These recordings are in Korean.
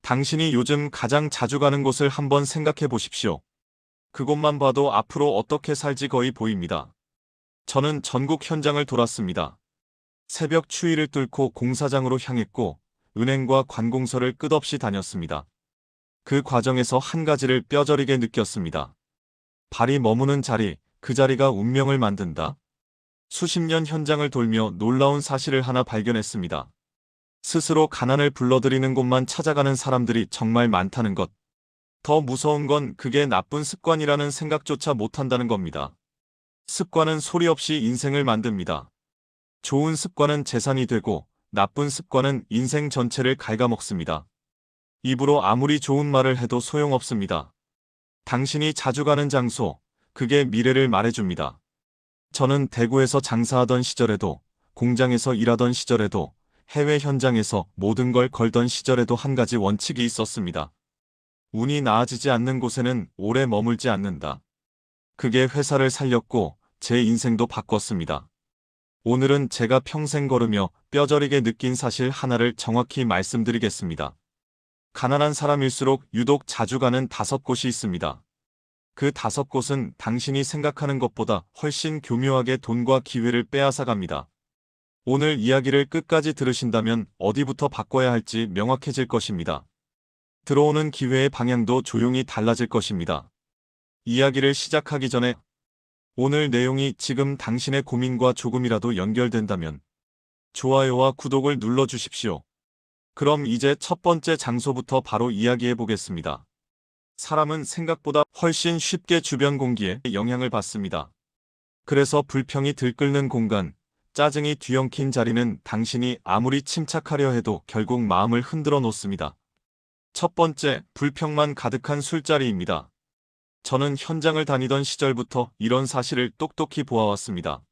당신이 요즘 가장 자주 가는 곳을 한번 생각해 보십시오. 그곳만 봐도 앞으로 어떻게 살지 거의 보입니다. 저는 전국 현장을 돌았습니다. 새벽 추위를 뚫고 공사장으로 향했고 은행과 관공서를 끝없이 다녔습니다. 그 과정에서 한 가지를 뼈저리게 느꼈습니다. 발이 머무는 자리, 그 자리가 운명을 만든다. 수십 년 현장을 돌며 놀라운 사실을 하나 발견했습니다. 스스로 가난을 불러들이는 곳만 찾아가는 사람들이 정말 많다는 것. 더 무서운 건 그게 나쁜 습관이라는 생각조차 못한다는 겁니다. 습관은 소리 없이 인생을 만듭니다. 좋은 습관은 재산이 되고 나쁜 습관은 인생 전체를 갉아먹습니다. 입으로 아무리 좋은 말을 해도 소용없습니다. 당신이 자주 가는 장소, 그게 미래를 말해줍니다. 저는 대구에서 장사하던 시절에도, 공장에서 일하던 시절에도, 해외 현장에서 모든 걸 걸던 시절에도 한 가지 원칙이 있었습니다. 운이 나아지지 않는 곳에는 오래 머물지 않는다. 그게 회사를 살렸고 제 인생도 바꿨습니다. 오늘은 제가 평생 걸으며 뼈저리게 느낀 사실 하나를 정확히 말씀드리겠습니다. 가난한 사람일수록 유독 자주 가는 5곳이 있습니다. 그 5곳은 당신이 생각하는 것보다 훨씬 교묘하게 돈과 기회를 빼앗아 갑니다. 오늘 이야기를 끝까지 들으신다면 어디부터 바꿔야 할지 명확해질 것입니다. 들어오는 기회의 방향도 조용히 달라질 것입니다. 이야기를 시작하기 전에 오늘 내용이 지금 당신의 고민과 조금이라도 연결된다면 좋아요와 구독을 눌러주십시오. 그럼 이제 첫 번째 장소부터 바로 이야기해 보겠습니다. 사람은 생각보다 훨씬 쉽게 주변 공기에 영향을 받습니다. 그래서 불평이 들끓는 공간, 짜증이 뒤엉킨 자리는 당신이 아무리 침착하려 해도 결국 마음을 흔들어 놓습니다. 첫 번째, 불평만 가득한 술자리입니다. 저는 현장을 다니던 시절부터 이런 사실을 똑똑히 보아왔습니다.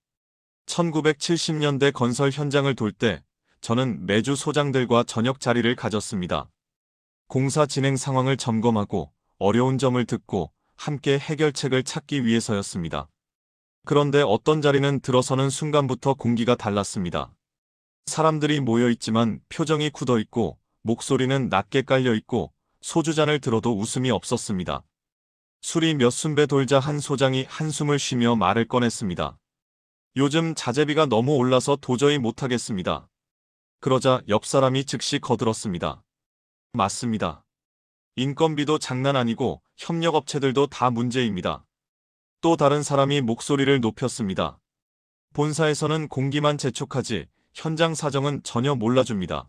1970년대 건설 현장을 돌 때 저는 매주 소장들과 저녁 자리를 가졌습니다. 공사 진행 상황을 점검하고 어려운 점을 듣고 함께 해결책을 찾기 위해서였습니다. 그런데 어떤 자리는 들어서는 순간부터 공기가 달랐습니다. 사람들이 모여 있지만 표정이 굳어 있고 목소리는 낮게 깔려 있고 소주잔을 들어도 웃음이 없었습니다. 술이 몇 순배 돌자 한 소장이 한숨을 쉬며 말을 꺼냈습니다. 요즘 자재비가 너무 올라서 도저히 못하겠습니다. 그러자 옆 사람이 즉시 거들었습니다. 맞습니다. 인건비도 장난 아니고 협력업체들도 다 문제입니다. 또 다른 사람이 목소리를 높였습니다. 본사에서는 공기만 재촉하지 현장 사정은 전혀 몰라줍니다.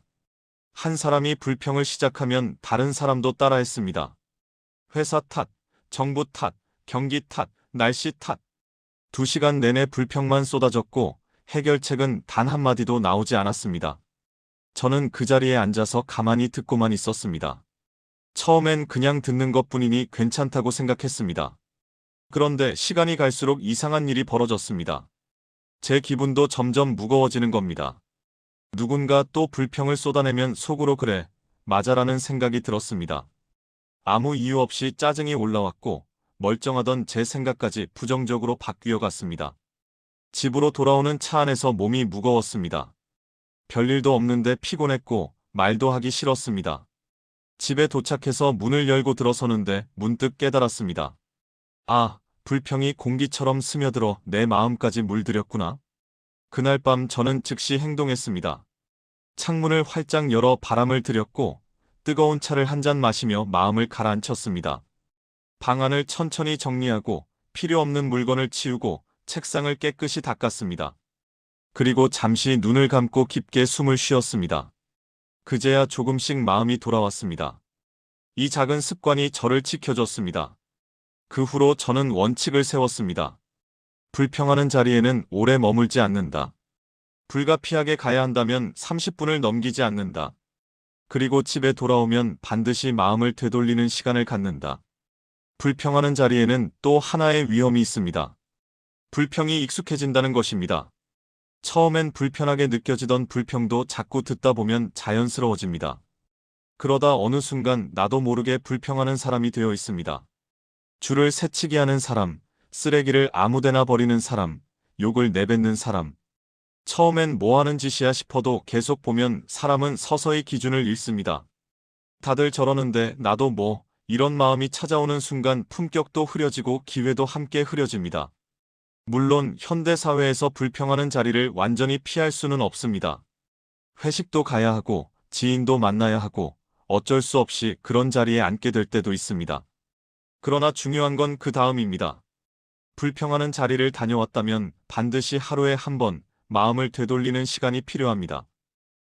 한 사람이 불평을 시작하면 다른 사람도 따라했습니다. 회사 탓, 정부 탓, 경기 탓, 날씨 탓. 2시간 내내 불평만 쏟아졌고 해결책은 단 한마디도 나오지 않았습니다. 저는 그 자리에 앉아서 가만히 듣고만 있었습니다. 처음엔 그냥 듣는 것뿐이니 괜찮다고 생각했습니다. 그런데 시간이 갈수록 이상한 일이 벌어졌습니다. 제 기분도 점점 무거워지는 겁니다. 누군가 또 불평을 쏟아내면 속으로 그래, 맞아라는 생각이 들었습니다. 아무 이유 없이 짜증이 올라왔고 멀쩡하던 제 생각까지 부정적으로 바뀌어 갔습니다. 집으로 돌아오는 차 안에서 몸이 무거웠습니다. 별일도 없는데 피곤했고 말도 하기 싫었습니다. 집에 도착해서 문을 열고 들어서는데 문득 깨달았습니다. 아, 불평이 공기처럼 스며들어 내 마음까지 물들였구나. 그날 밤 저는 즉시 행동했습니다. 창문을 활짝 열어 바람을 들였고 뜨거운 차를 한 잔 마시며 마음을 가라앉혔습니다. 방안을 천천히 정리하고 필요 없는 물건을 치우고 책상을 깨끗이 닦았습니다. 그리고 잠시 눈을 감고 깊게 숨을 쉬었습니다. 그제야 조금씩 마음이 돌아왔습니다. 이 작은 습관이 저를 지켜줬습니다. 그 후로 저는 원칙을 세웠습니다. 불평하는 자리에는 오래 머물지 않는다. 불가피하게 가야 한다면 30분을 넘기지 않는다. 그리고 집에 돌아오면 반드시 마음을 되돌리는 시간을 갖는다. 불평하는 자리에는 또 하나의 위험이 있습니다. 불평이 익숙해진다는 것입니다. 처음엔 불편하게 느껴지던 불평도 자꾸 듣다 보면 자연스러워집니다. 그러다 어느 순간 나도 모르게 불평하는 사람이 되어 있습니다. 줄을 새치기 하는 사람, 쓰레기를 아무데나 버리는 사람, 욕을 내뱉는 사람. 처음엔 뭐 하는 짓이야 싶어도 계속 보면 사람은 서서히 기준을 잃습니다. 다들 저러는데 나도 뭐, 이런 마음이 찾아오는 순간 품격도 흐려지고 기회도 함께 흐려집니다. 물론 현대 사회에서 불평하는 자리를 완전히 피할 수는 없습니다. 회식도 가야 하고 지인도 만나야 하고 어쩔 수 없이 그런 자리에 앉게 될 때도 있습니다. 그러나 중요한 건 그 다음입니다. 불평하는 자리를 다녀왔다면 반드시 하루에 한 번 마음을 되돌리는 시간이 필요합니다.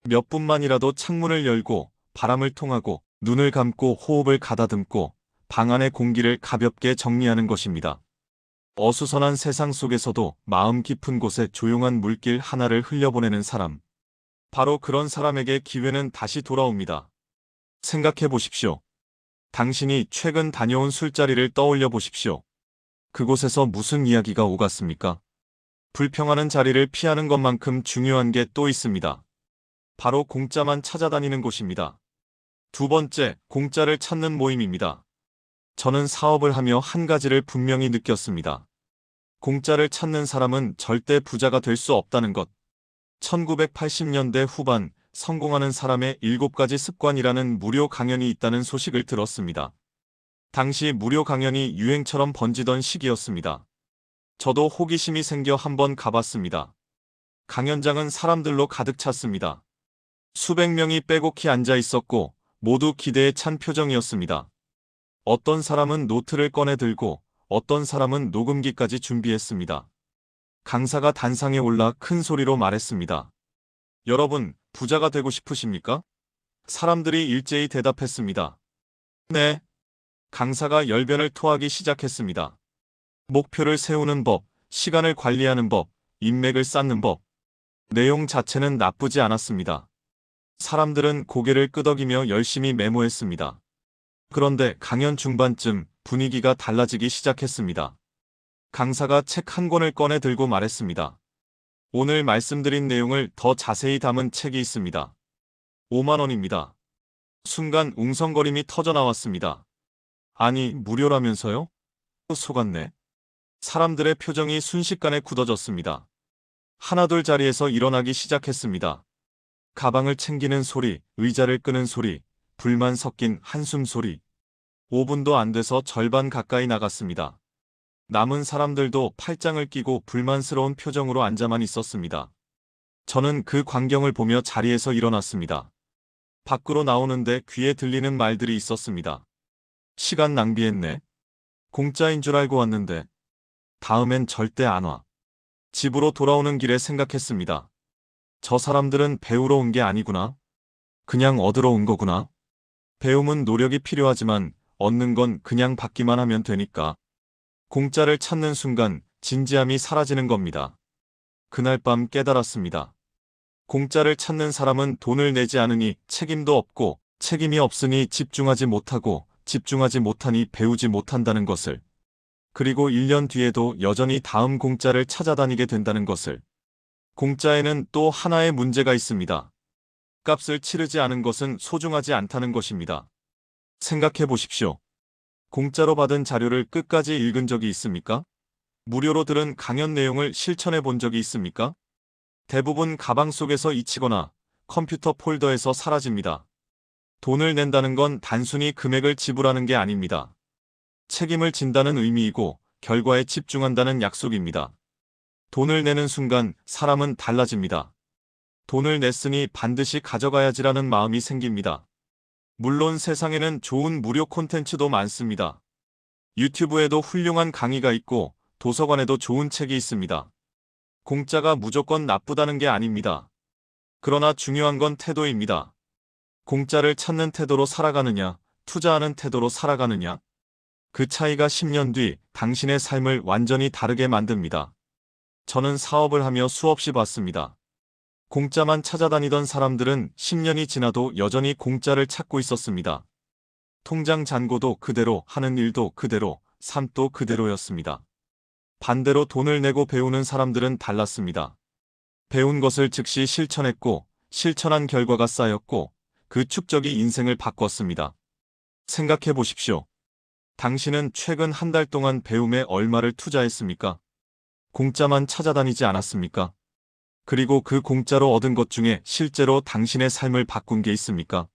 몇 분만이라도 창문을 열고 바람을 통하고 눈을 감고 호흡을 가다듬고 방 안의 공기를 가볍게 정리하는 것입니다. 어수선한 세상 속에서도 마음 깊은 곳에 조용한 물길 하나를 흘려보내는 사람. 바로 그런 사람에게 기회는 다시 돌아옵니다. 생각해 보십시오. 당신이 최근 다녀온 술자리를 떠올려 보십시오. 그곳에서 무슨 이야기가 오갔습니까? 불평하는 자리를 피하는 것만큼 중요한 게 또 있습니다. 바로 공짜만 찾아다니는 곳입니다. 두 번째, 공짜를 찾는 모임입니다. 저는 사업을 하며 한 가지를 분명히 느꼈습니다. 공짜를 찾는 사람은 절대 부자가 될 수 없다는 것. 1980년대 후반 성공하는 사람의 7가지 습관이라는 무료 강연이 있다는 소식을 들었습니다. 당시 무료 강연이 유행처럼 번지던 시기였습니다. 저도 호기심이 생겨 한번 가봤습니다. 강연장은 사람들로 가득 찼습니다. 수백 명이 빼곡히 앉아 있었고 모두 기대에 찬 표정이었습니다. 어떤 사람은 노트를 꺼내 들고 어떤 사람은 녹음기까지 준비했습니다. 강사가 단상에 올라 큰 소리로 말했습니다. 여러분, 부자가 되고 싶으십니까? 사람들이 일제히 대답했습니다. 네. 강사가 열변을 토하기 시작했습니다. 목표를 세우는 법, 시간을 관리하는 법, 인맥을 쌓는 법. 내용 자체는 나쁘지 않았습니다. 사람들은 고개를 끄덕이며 열심히 메모했습니다. 그런데 강연 중반쯤 분위기가 달라지기 시작했습니다. 강사가 책 한 권을 꺼내 들고 말했습니다. 오늘 말씀드린 내용을 더 자세히 담은 책이 있습니다. 5만 원입니다. 순간 웅성거림이 터져나왔습니다. 아니, 무료라면서요? 속았네. 사람들의 표정이 순식간에 굳어졌습니다. 하나둘 자리에서 일어나기 시작했습니다. 가방을 챙기는 소리, 의자를 끄는 소리, 불만 섞인 한숨 소리. 5분도 안 돼서 절반 가까이 나갔습니다. 남은 사람들도 팔짱을 끼고 불만스러운 표정으로 앉아만 있었습니다. 저는 그 광경을 보며 자리에서 일어났습니다. 밖으로 나오는데 귀에 들리는 말들이 있었습니다. 시간 낭비했네. 공짜인 줄 알고 왔는데. 다음엔 절대 안 와. 집으로 돌아오는 길에 생각했습니다. 저 사람들은 배우러 온 게 아니구나. 그냥 얻으러 온 거구나. 배움은 노력이 필요하지만 얻는 건 그냥 받기만 하면 되니까. 공짜를 찾는 순간 진지함이 사라지는 겁니다. 그날 밤 깨달았습니다. 공짜를 찾는 사람은 돈을 내지 않으니 책임도 없고 책임이 없으니 집중하지 못하고 집중하지 못하니 배우지 못한다는 것을. 그리고 1년 뒤에도 여전히 다음 공짜를 찾아다니게 된다는 것을. 공짜에는 또 하나의 문제가 있습니다. 값을 치르지 않은 것은 소중하지 않다는 것입니다. 생각해 보십시오. 공짜로 받은 자료를 끝까지 읽은 적이 있습니까? 무료로 들은 강연 내용을 실천해 본 적이 있습니까? 대부분 가방 속에서 잊히거나 컴퓨터 폴더에서 사라집니다. 돈을 낸다는 건 단순히 금액을 지불하는 게 아닙니다. 책임을 진다는 의미이고 결과에 집중한다는 약속입니다. 돈을 내는 순간 사람은 달라집니다. 돈을 냈으니 반드시 가져가야지라는 마음이 생깁니다. 물론 세상에는 좋은 무료 콘텐츠도 많습니다. 유튜브에도 훌륭한 강의가 있고 도서관에도 좋은 책이 있습니다. 공짜가 무조건 나쁘다는 게 아닙니다. 그러나 중요한 건 태도입니다. 공짜를 찾는 태도로 살아가느냐, 투자하는 태도로 살아가느냐. 그 차이가 10년 뒤 당신의 삶을 완전히 다르게 만듭니다. 저는 사업을 하며 수없이 봤습니다. 공짜만 찾아다니던 사람들은 10년이 지나도 여전히 공짜를 찾고 있었습니다. 통장 잔고도 그대로, 하는 일도 그대로, 삶도 그대로였습니다. 반대로 돈을 내고 배우는 사람들은 달랐습니다. 배운 것을 즉시 실천했고, 실천한 결과가 쌓였고, 그 축적이 인생을 바꿨습니다. 생각해 보십시오. 당신은 최근 한 달 동안 배움에 얼마를 투자했습니까? 공짜만 찾아다니지 않았습니까? 그리고 그 공짜로 얻은 것 중에 실제로 당신의 삶을 바꾼 게 있습니까?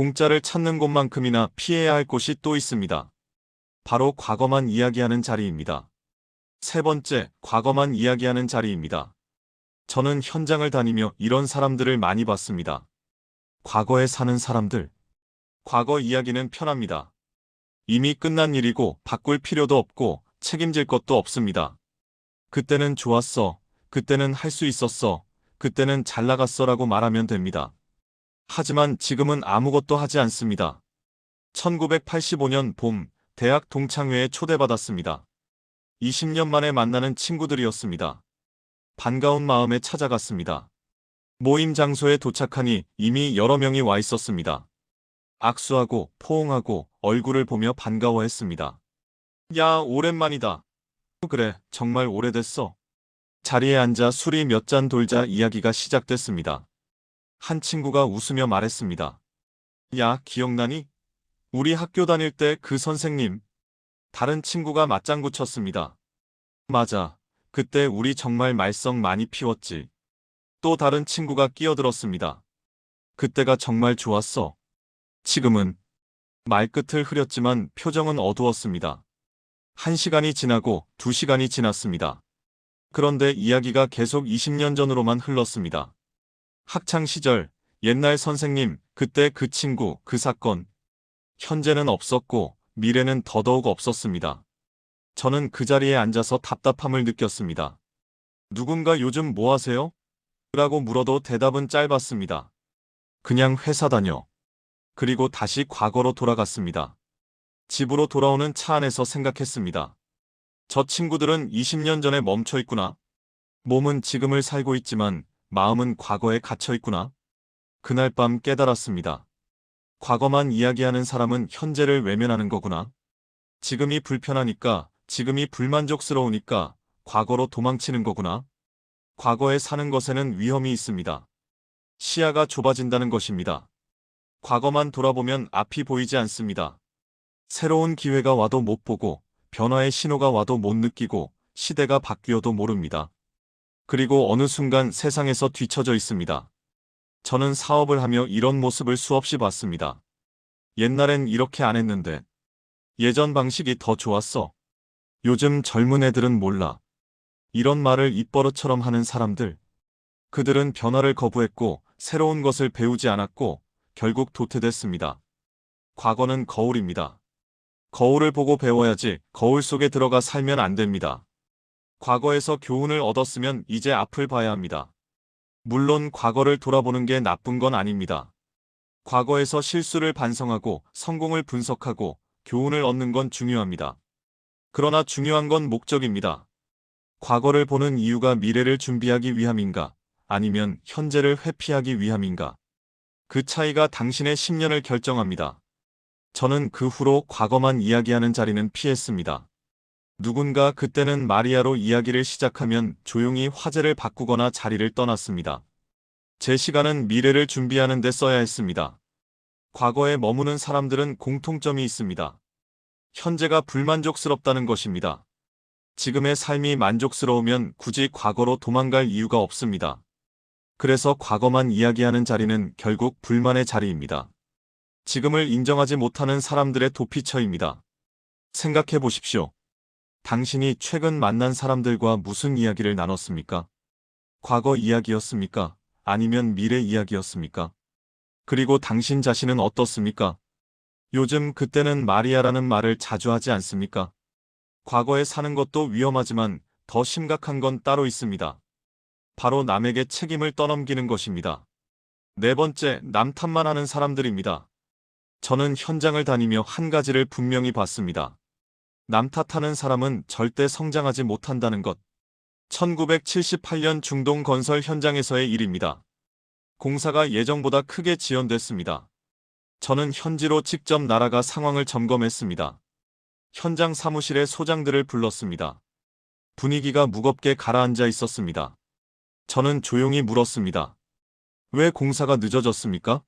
공짜를 찾는 곳만큼이나 피해야 할 곳이 또 있습니다. 바로 과거만 이야기하는 자리입니다. 세 번째, 과거만 이야기하는 자리입니다. 저는 현장을 다니며 이런 사람들을 많이 봤습니다. 과거에 사는 사람들. 과거 이야기는 편합니다. 이미 끝난 일이고 바꿀 필요도 없고 책임질 것도 없습니다. 그때는 좋았어. 그때는 할 수 있었어. 그때는 잘 나갔어라고 말하면 됩니다. 하지만 지금은 아무것도 하지 않습니다. 1985년 봄, 대학 동창회에 초대받았습니다. 20년 만에 만나는 친구들이었습니다. 반가운 마음에 찾아갔습니다. 모임 장소에 도착하니 이미 여러 명이 와 있었습니다. 악수하고 포옹하고 얼굴을 보며 반가워했습니다. 야, 오랜만이다. 그래, 정말 오래됐어. 자리에 앉아 술이 몇 잔 돌자 이야기가 시작됐습니다. 한 친구가 웃으며 말했습니다. 야, 기억나니? 우리 학교 다닐 때 그 선생님. 다른 친구가 맞장구 쳤습니다. 맞아. 그때 우리 정말 말썽 많이 피웠지. 또 다른 친구가 끼어들었습니다. 그때가 정말 좋았어. 지금은 말끝을 흐렸지만 표정은 어두웠습니다. 1시간이 지나고 2시간이 지났습니다. 그런데 이야기가 계속 20년 전으로만 흘렀습니다. 학창 시절, 옛날 선생님, 그때 그 친구, 그 사건. 현재는 없었고 미래는 더더욱 없었습니다. 저는 그 자리에 앉아서 답답함을 느꼈습니다. 누군가 요즘 뭐 하세요? 라고 물어도 대답은 짧았습니다. 그냥 회사 다녀. 그리고 다시 과거로 돌아갔습니다. 집으로 돌아오는 차 안에서 생각했습니다. 저 친구들은 20년 전에 멈춰 있구나. 몸은 지금을 살고 있지만 마음은 과거에 갇혀 있구나. 그날 밤 깨달았습니다. 과거만 이야기하는 사람은 현재를 외면하는 거구나. 지금이 불편하니까, 지금이 불만족스러우니까 과거로 도망치는 거구나. 과거에 사는 것에는 위험이 있습니다. 시야가 좁아진다는 것입니다. 과거만 돌아보면 앞이 보이지 않습니다. 새로운 기회가 와도 못 보고, 변화의 신호가 와도 못 느끼고, 시대가 바뀌어도 모릅니다. 그리고 어느 순간 세상에서 뒤처져 있습니다. 저는 사업을 하며 이런 모습을 수없이 봤습니다. 옛날엔 이렇게 안 했는데. 예전 방식이 더 좋았어. 요즘 젊은 애들은 몰라. 이런 말을 입버릇처럼 하는 사람들. 그들은 변화를 거부했고 새로운 것을 배우지 않았고 결국 도태됐습니다. 과거는 거울입니다. 거울을 보고 배워야지 거울 속에 들어가 살면 안 됩니다. 과거에서 교훈을 얻었으면 이제 앞을 봐야 합니다. 물론 과거를 돌아보는 게 나쁜 건 아닙니다. 과거에서 실수를 반성하고 성공을 분석하고 교훈을 얻는 건 중요합니다. 그러나 중요한 건 목적입니다. 과거를 보는 이유가 미래를 준비하기 위함인가? 아니면 현재를 회피하기 위함인가? 그 차이가 당신의 10년을 결정합니다. 저는 그 후로 과거만 이야기하는 자리는 피했습니다. 누군가 그때는 마리아로 이야기를 시작하면 조용히 화제를 바꾸거나 자리를 떠났습니다. 제 시간은 미래를 준비하는 데 써야 했습니다. 과거에 머무는 사람들은 공통점이 있습니다. 현재가 불만족스럽다는 것입니다. 지금의 삶이 만족스러우면 굳이 과거로 도망갈 이유가 없습니다. 그래서 과거만 이야기하는 자리는 결국 불만의 자리입니다. 지금을 인정하지 못하는 사람들의 도피처입니다. 생각해 보십시오. 당신이 최근 만난 사람들과 무슨 이야기를 나눴습니까? 과거 이야기였습니까? 아니면 미래 이야기였습니까? 그리고 당신 자신은 어떻습니까? 요즘 그때는 마리아라는 말을 자주 하지 않습니까? 과거에 사는 것도 위험하지만 더 심각한 건 따로 있습니다. 바로 남에게 책임을 떠넘기는 것입니다. 네 번째, 남 탓만 하는 사람들입니다. 저는 현장을 다니며 한 가지를 분명히 봤습니다. 남 탓하는 사람은 절대 성장하지 못한다는 것. 1978년 중동 건설 현장에서의 일입니다. 공사가 예정보다 크게 지연됐습니다. 저는 현지로 직접 날아가 상황을 점검했습니다. 현장 사무실에 소장들을 불렀습니다. 분위기가 무겁게 가라앉아 있었습니다. 저는 조용히 물었습니다. 왜 공사가 늦어졌습니까?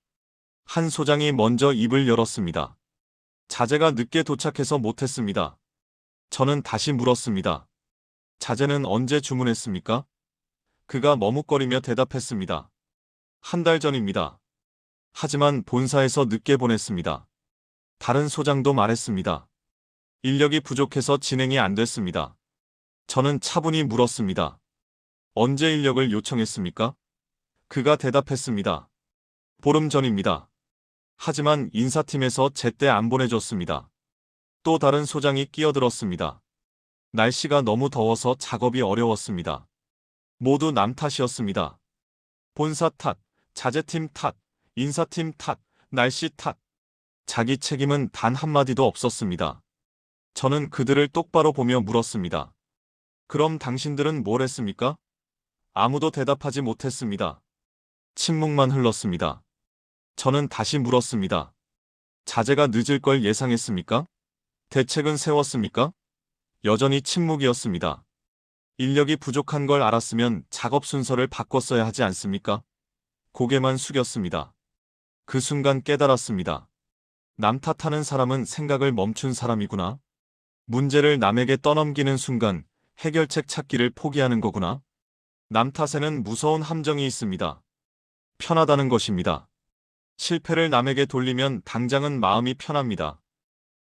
한 소장이 먼저 입을 열었습니다. 자재가 늦게 도착해서 못했습니다. 저는 다시 물었습니다. 자재는 언제 주문했습니까? 그가 머뭇거리며 대답했습니다. 한 달 전입니다. 하지만 본사에서 늦게 보냈습니다. 다른 소장도 말했습니다. 인력이 부족해서 진행이 안 됐습니다. 저는 차분히 물었습니다. 언제 인력을 요청했습니까? 그가 대답했습니다. 보름 전입니다. 하지만 인사팀에서 제때 안 보내줬습니다. 또 다른 소장이 끼어들었습니다. 날씨가 너무 더워서 작업이 어려웠습니다. 모두 남 탓이었습니다. 본사 탓, 자재팀 탓, 인사팀 탓, 날씨 탓. 자기 책임은 단 한마디도 없었습니다. 저는 그들을 똑바로 보며 물었습니다. 그럼 당신들은 뭘 했습니까? 아무도 대답하지 못했습니다. 침묵만 흘렀습니다. 저는 다시 물었습니다. 자재가 늦을 걸 예상했습니까? 대책은 세웠습니까? 여전히 침묵이었습니다. 인력이 부족한 걸 알았으면 작업 순서를 바꿨어야 하지 않습니까? 고개만 숙였습니다. 그 순간 깨달았습니다. 남 탓하는 사람은 생각을 멈춘 사람이구나. 문제를 남에게 떠넘기는 순간 해결책 찾기를 포기하는 거구나. 남 탓에는 무서운 함정이 있습니다. 편하다는 것입니다. 실패를 남에게 돌리면 당장은 마음이 편합니다.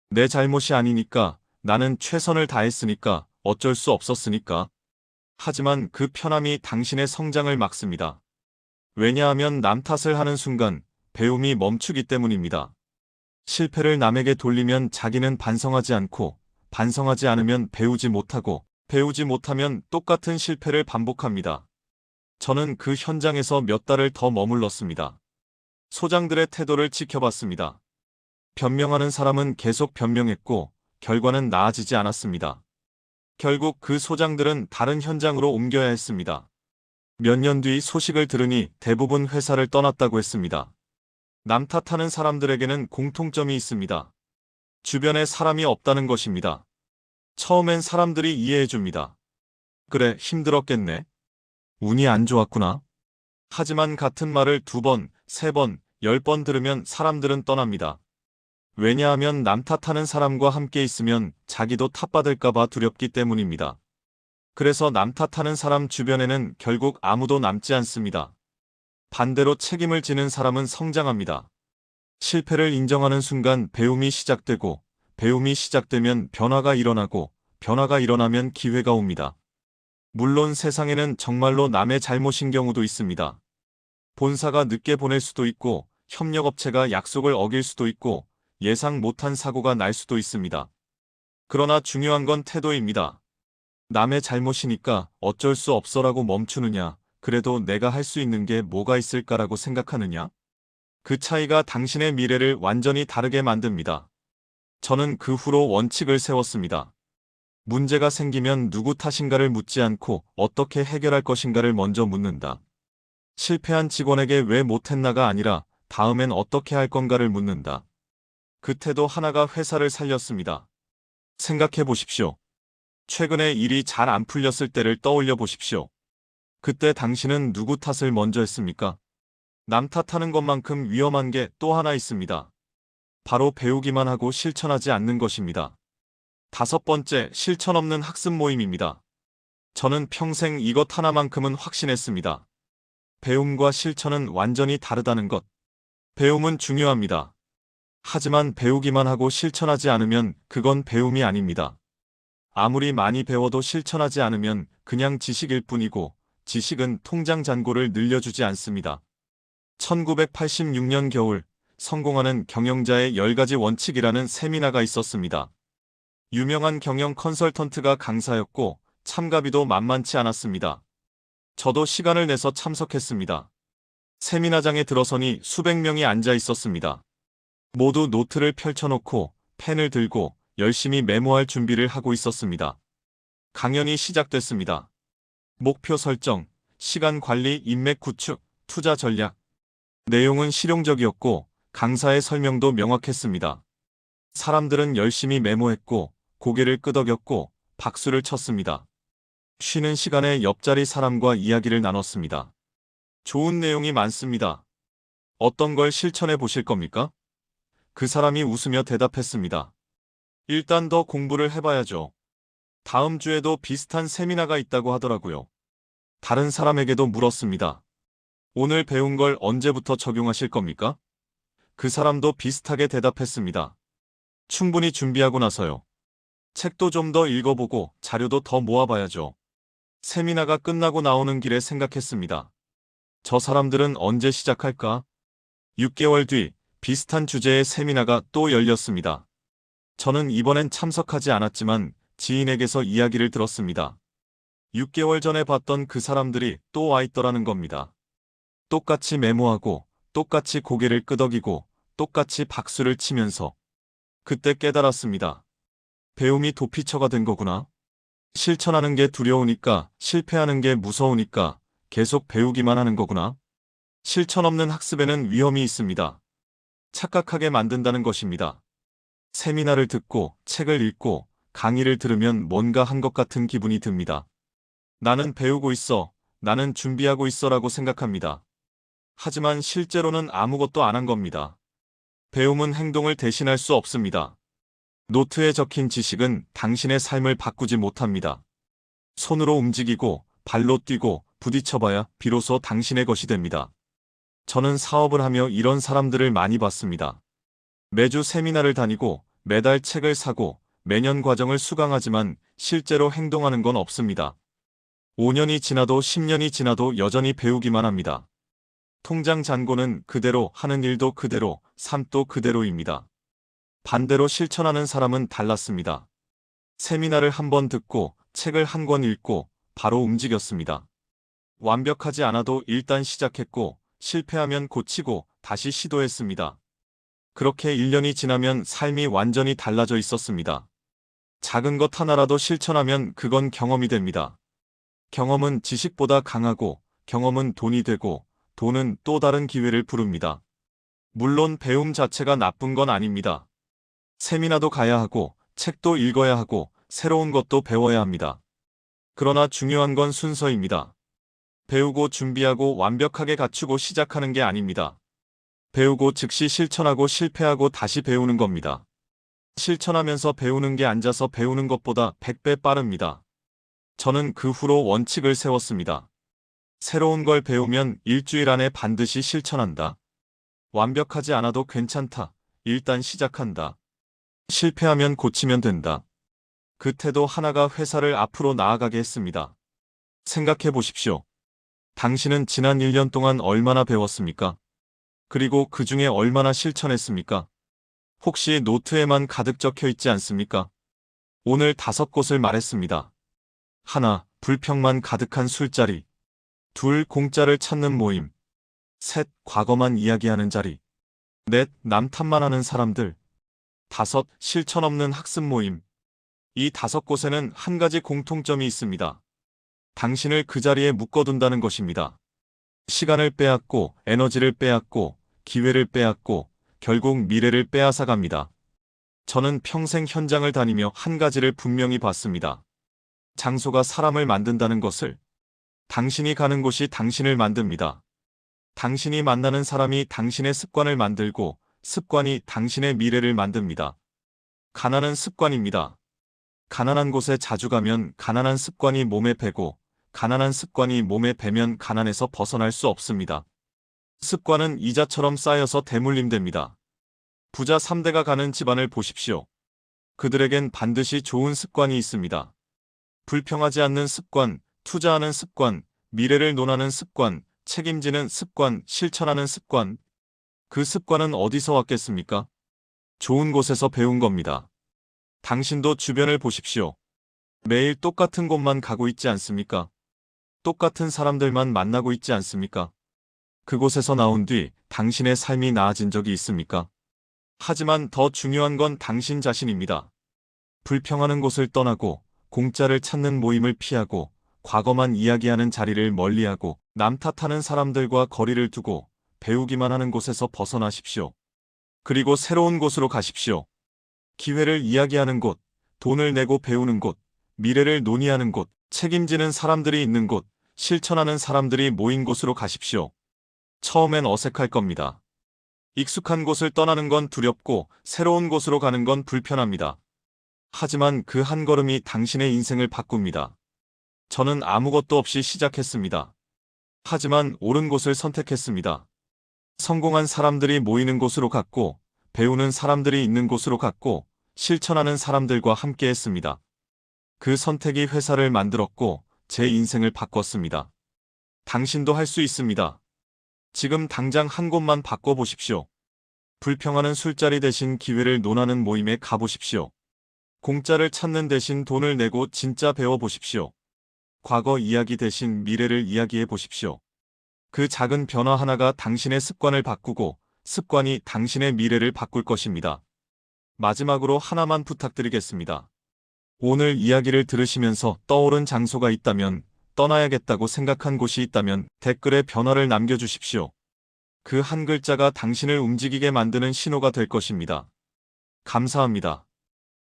내 잘못이 아니니까, 나는 최선을 다했으니까, 어쩔 수 없었으니까. 하지만 그 편함이 당신의 성장을 막습니다. 왜냐하면 남 탓을 하는 순간 배움이 멈추기 때문입니다. 실패를 남에게 돌리면 자기는 반성하지 않고, 반성하지 않으면 배우지 못하고, 배우지 못하면 똑같은 실패를 반복합니다. 저는 그 현장에서 몇 달을 더 머물렀습니다. 소장들의 태도를 지켜봤습니다. 변명하는 사람은 계속 변명했고, 결과는 나아지지 않았습니다. 결국 그 소장들은 다른 현장으로 옮겨야 했습니다. 몇 년 뒤 소식을 들으니 대부분 회사를 떠났다고 했습니다. 남 탓하는 사람들에게는 공통점이 있습니다. 주변에 사람이 없다는 것입니다. 처음엔 사람들이 이해해줍니다. 그래, 힘들었겠네. 운이 안 좋았구나. 하지만 같은 말을 2번, 3번, 10번 들으면 사람들은 떠납니다. 왜냐하면 남 탓하는 사람과 함께 있으면 자기도 탓받을까봐 두렵기 때문입니다. 그래서 남 탓하는 사람 주변에는 결국 아무도 남지 않습니다. 반대로 책임을 지는 사람은 성장합니다. 실패를 인정하는 순간 배움이 시작되고, 배움이 시작되면 변화가 일어나고, 변화가 일어나면 기회가 옵니다. 물론 세상에는 정말로 남의 잘못인 경우도 있습니다. 본사가 늦게 보낼 수도 있고, 협력업체가 약속을 어길 수도 있고, 예상 못한 사고가 날 수도 있습니다. 그러나 중요한 건 태도입니다. 남의 잘못이니까 어쩔 수 없어라고 멈추느냐, 그래도 내가 할 수 있는 게 뭐가 있을까라고 생각하느냐? 그 차이가 당신의 미래를 완전히 다르게 만듭니다. 저는 그 후로 원칙을 세웠습니다. 문제가 생기면 누구 탓인가를 묻지 않고 어떻게 해결할 것인가를 먼저 묻는다. 실패한 직원에게 왜 못했나가 아니라 다음엔 어떻게 할 건가를 묻는다. 그 태도 하나가 회사를 살렸습니다. 생각해 보십시오. 최근에 일이 잘 안 풀렸을 때를 떠올려 보십시오. 그때 당신은 누구 탓을 먼저 했습니까? 남 탓하는 것만큼 위험한 게 또 하나 있습니다. 바로 배우기만 하고 실천하지 않는 것입니다. 5번째, 실천 없는 학습 모임입니다. 저는 평생 이것 하나만큼은 확신했습니다. 배움과 실천은 완전히 다르다는 것. 배움은 중요합니다. 하지만 배우기만 하고 실천하지 않으면 그건 배움이 아닙니다. 아무리 많이 배워도 실천하지 않으면 그냥 지식일 뿐이고, 지식은 통장 잔고를 늘려주지 않습니다. 1986년 겨울, 성공하는 경영자의 10가지 원칙이라는 세미나가 있었습니다. 유명한 경영 컨설턴트가 강사였고 참가비도 만만치 않았습니다. 저도 시간을 내서 참석했습니다. 세미나장에 들어서니 수백 명이 앉아 있었습니다. 모두 노트를 펼쳐놓고 펜을 들고 열심히 메모할 준비를 하고 있었습니다. 강연이 시작됐습니다. 목표 설정, 시간 관리, 인맥 구축, 투자 전략. 내용은 실용적이었고 강사의 설명도 명확했습니다. 사람들은 열심히 메모했고 고개를 끄덕였고 박수를 쳤습니다. 쉬는 시간에 옆자리 사람과 이야기를 나눴습니다. 좋은 내용이 많습니다. 어떤 걸 실천해 보실 겁니까? 그 사람이 웃으며 대답했습니다. 일단 더 공부를 해봐야죠. 다음 주에도 비슷한 세미나가 있다고 하더라고요. 다른 사람에게도 물었습니다. 오늘 배운 걸 언제부터 적용하실 겁니까? 그 사람도 비슷하게 대답했습니다. 충분히 준비하고 나서요. 책도 좀 더 읽어보고 자료도 더 모아봐야죠. 세미나가 끝나고 나오는 길에 생각했습니다. 저 사람들은 언제 시작할까? 6개월 뒤 비슷한 주제의 세미나가 또 열렸습니다. 저는 이번엔 참석하지 않았지만 지인에게서 이야기를 들었습니다. 6개월 전에 봤던 그 사람들이 또 와 있더라는 겁니다. 똑같이 메모하고, 똑같이 고개를 끄덕이고, 똑같이 박수를 치면서. 그때 깨달았습니다. 배움이 도피처가 된 거구나. 실천하는 게 두려우니까, 실패하는 게 무서우니까 계속 배우기만 하는 거구나. 실천 없는 학습에는 위험이 있습니다. 착각하게 만든다는 것입니다. 세미나를 듣고, 책을 읽고, 강의를 들으면 뭔가 한 것 같은 기분이 듭니다. 나는 배우고 있어, 나는 준비하고 있어라고 생각합니다. 하지만 실제로는 아무것도 안 한 겁니다. 배움은 행동을 대신할 수 없습니다. 노트에 적힌 지식은 당신의 삶을 바꾸지 못합니다. 손으로 움직이고, 발로 뛰고, 부딪혀봐야 비로소 당신의 것이 됩니다. 저는 사업을 하며 이런 사람들을 많이 봤습니다. 매주 세미나를 다니고, 매달 책을 사고, 매년 과정을 수강하지만 실제로 행동하는 건 없습니다. 5년이 지나도 10년이 지나도 여전히 배우기만 합니다. 통장 잔고는 그대로, 하는 일도 그대로, 삶도 그대로입니다. 반대로 실천하는 사람은 달랐습니다. 세미나를 한 번 듣고, 책을 한 권 읽고, 바로 움직였습니다. 완벽하지 않아도 일단 시작했고, 실패하면 고치고, 다시 시도했습니다. 그렇게 1년이 지나면 삶이 완전히 달라져 있었습니다. 작은 것 하나라도 실천하면 그건 경험이 됩니다. 경험은 지식보다 강하고, 경험은 돈이 되고, 돈은 또 다른 기회를 부릅니다. 물론 배움 자체가 나쁜 건 아닙니다. 세미나도 가야 하고, 책도 읽어야 하고, 새로운 것도 배워야 합니다. 그러나 중요한 건 순서입니다. 배우고 준비하고 완벽하게 갖추고 시작하는 게 아닙니다. 배우고 즉시 실천하고 실패하고 다시 배우는 겁니다. 실천하면서 배우는 게 앉아서 배우는 것보다 100배 빠릅니다. 저는 그 후로 원칙을 세웠습니다. 새로운 걸 배우면 일주일 안에 반드시 실천한다. 완벽하지 않아도 괜찮다. 일단 시작한다. 실패하면 고치면 된다. 그 태도 하나가 회사를 앞으로 나아가게 했습니다. 생각해 보십시오. 당신은 지난 1년 동안 얼마나 배웠습니까? 그리고 그 중에 얼마나 실천했습니까? 혹시 노트에만 가득 적혀 있지 않습니까? 오늘 5곳을 말했습니다. 1. 불평만 가득한 술자리. 2. 공짜를 찾는 모임. 3. 과거만 이야기하는 자리. 4. 남 탓만 하는 사람들. 5. 실천 없는 학습 모임. 이 5곳에는 한 가지 공통점이 있습니다. 당신을 그 자리에 묶어둔다는 것입니다. 시간을 빼앗고, 에너지를 빼앗고, 기회를 빼앗고, 결국 미래를 빼앗아 갑니다. 저는 평생 현장을 다니며 한 가지를 분명히 봤습니다. 장소가 사람을 만든다는 것을. 당신이 가는 곳이 당신을 만듭니다. 당신이 만나는 사람이 당신의 습관을 만들고, 습관이 당신의 미래를 만듭니다. 가난은 습관입니다. 가난한 곳에 자주 가면 가난한 습관이 몸에 배고, 가난한 습관이 몸에 배면 가난에서 벗어날 수 없습니다. 습관은 이자처럼 쌓여서 대물림됩니다. 부자 3대가 가는 집안을 보십시오. 그들에겐 반드시 좋은 습관이 있습니다. 불평하지 않는 습관, 투자하는 습관, 미래를 논하는 습관, 책임지는 습관, 실천하는 습관. 그 습관은 어디서 왔겠습니까? 좋은 곳에서 배운 겁니다. 당신도 주변을 보십시오. 매일 똑같은 곳만 가고 있지 않습니까? 똑같은 사람들만 만나고 있지 않습니까? 그곳에서 나온 뒤 당신의 삶이 나아진 적이 있습니까? 하지만 더 중요한 건 당신 자신입니다. 불평하는 곳을 떠나고, 공짜를 찾는 모임을 피하고, 과거만 이야기하는 자리를 멀리하고, 남 탓하는 사람들과 거리를 두고, 배우기만 하는 곳에서 벗어나십시오. 그리고 새로운 곳으로 가십시오. 기회를 이야기하는 곳, 돈을 내고 배우는 곳, 미래를 논의하는 곳, 책임지는 사람들이 있는 곳, 실천하는 사람들이 모인 곳으로 가십시오. 처음엔 어색할 겁니다. 익숙한 곳을 떠나는 건 두렵고 새로운 곳으로 가는 건 불편합니다. 하지만 그 한 걸음이 당신의 인생을 바꿉니다. 저는 아무것도 없이 시작했습니다. 하지만 옳은 곳을 선택했습니다. 성공한 사람들이 모이는 곳으로 갔고, 배우는 사람들이 있는 곳으로 갔고, 실천하는 사람들과 함께 했습니다. 그 선택이 회사를 만들었고, 제 인생을 바꿨습니다. 당신도 할 수 있습니다. 지금 당장 한 곳만 바꿔보십시오. 불평하는 술자리 대신 기회를 논하는 모임에 가보십시오. 공짜를 찾는 대신 돈을 내고 진짜 배워보십시오. 과거 이야기 대신 미래를 이야기해 보십시오. 그 작은 변화 하나가 당신의 습관을 바꾸고 습관이 당신의 미래를 바꿀 것입니다. 마지막으로 하나만 부탁드리겠습니다. 오늘 이야기를 들으시면서 떠오른 장소가 있다면, 떠나야겠다고 생각한 곳이 있다면 댓글에 변화를 남겨주십시오. 그 한 글자가 당신을 움직이게 만드는 신호가 될 것입니다. 감사합니다.